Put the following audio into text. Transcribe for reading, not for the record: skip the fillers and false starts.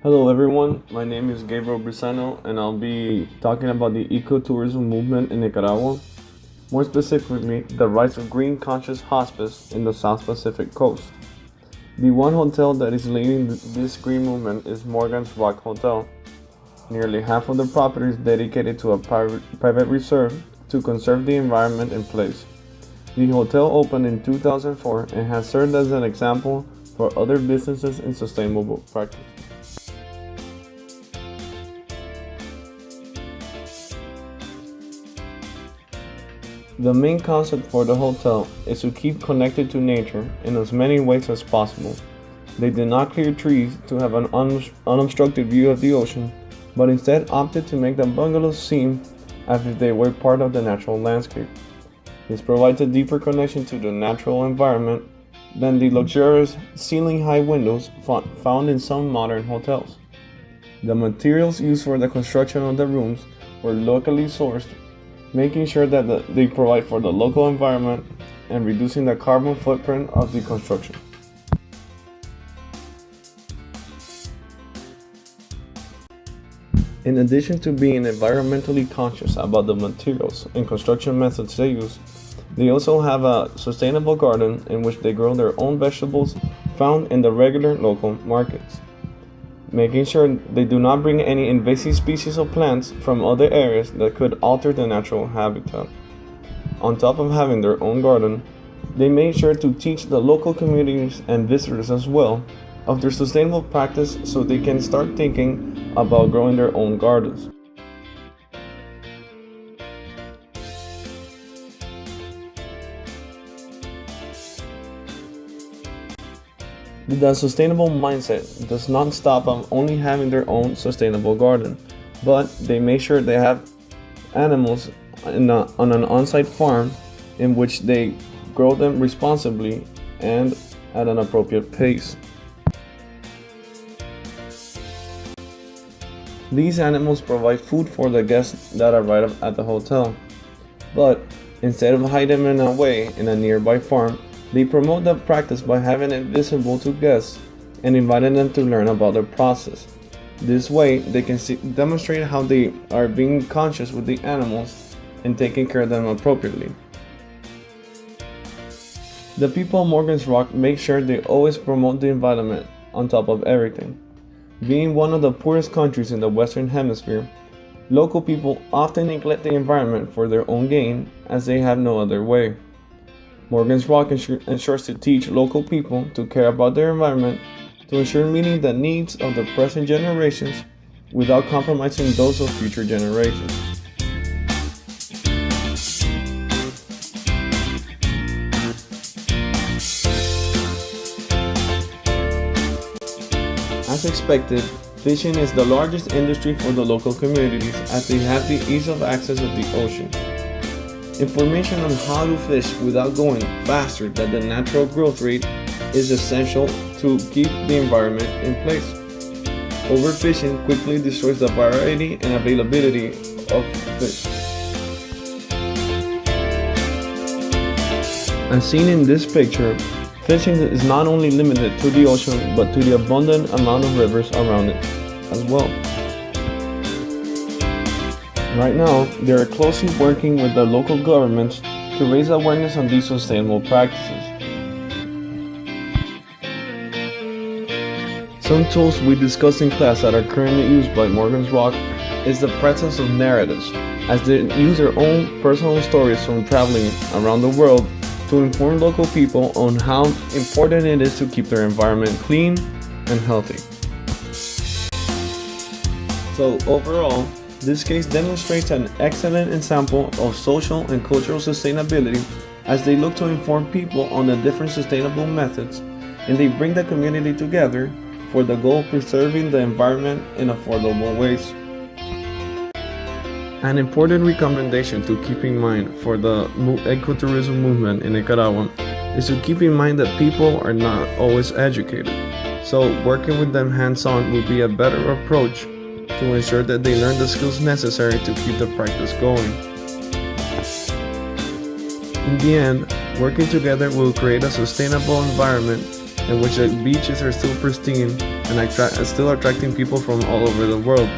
Hello everyone, my name is Gabriel Brisano and I'll be talking about the ecotourism movement in Nicaragua, more specifically the rise of green conscious hospice in the South Pacific coast. The one hotel that is leading this green movement is Morgan's Rock Hotel. Nearly half of the property is dedicated to a private reserve to conserve the environment in place. The hotel opened in 2004 and has served as an example for other businesses in sustainable practice. The main concept for the hotel is to keep connected to nature in as many ways as possible. They did not clear trees to have an unobstructed view of the ocean, but instead opted to make the bungalows seem as if they were part of the natural landscape. This provides a deeper connection to the natural environment than the luxurious ceiling-high windows found in some modern hotels. The materials used for the construction of the rooms were locally sourced, making sure that they provide for the local environment and reducing the carbon footprint of the construction. In addition to being environmentally conscious about the materials and construction methods they use, they also have a sustainable garden in which they grow their own vegetables found in the regular local markets, making sure they do not bring any invasive species of plants from other areas that could alter the natural habitat. On top of having their own garden, they made sure to teach the local communities and visitors as well of their sustainable practice so they can start thinking about growing their own gardens. The sustainable mindset does not stop on only having their own sustainable garden, but they make sure they have animals on an on-site farm in which they grow them responsibly and at an appropriate pace. These animals provide food for the guests that arrive at the hotel, but instead of hiding them away in a nearby farm, they promote the practice by having it visible to guests and inviting them to learn about the process. This way, they can demonstrate how they are being conscious with the animals and taking care of them appropriately. The people of Morgan's Rock make sure they always promote the environment on top of everything. Being one of the poorest countries in the Western Hemisphere, local people often neglect the environment for their own gain as they have no other way. Morgan's Rock ensures to teach local people to care about their environment to ensure meeting the needs of the present generations without compromising those of future generations. As expected, fishing is the largest industry for the local communities as they have the ease of access of the ocean. Information on how to fish without going faster than the natural growth rate is essential to keep the environment in place. Overfishing quickly destroys the variety and availability of fish. As seen in this picture, fishing is not only limited to the ocean but to the abundant amount of rivers around it as well. Right now, they are closely working with the local governments to raise awareness on these sustainable practices. Some tools we discussed in class that are currently used by Morgan's Rock is the presence of narratives, as they use their own personal stories from traveling around the world to inform local people on how important it is to keep their environment clean and healthy. So overall, this case demonstrates an excellent example of social and cultural sustainability as they look to inform people on the different sustainable methods and they bring the community together for the goal of preserving the environment in affordable ways. An important recommendation to keep in mind for the ecotourism movement in Nicaragua is to keep in mind that people are not always educated, so working with them hands-on will be a better approach to ensure that they learn the skills necessary to keep the practice going. In the end, working together will create a sustainable environment in which the beaches are still pristine and still attracting people from all over the world.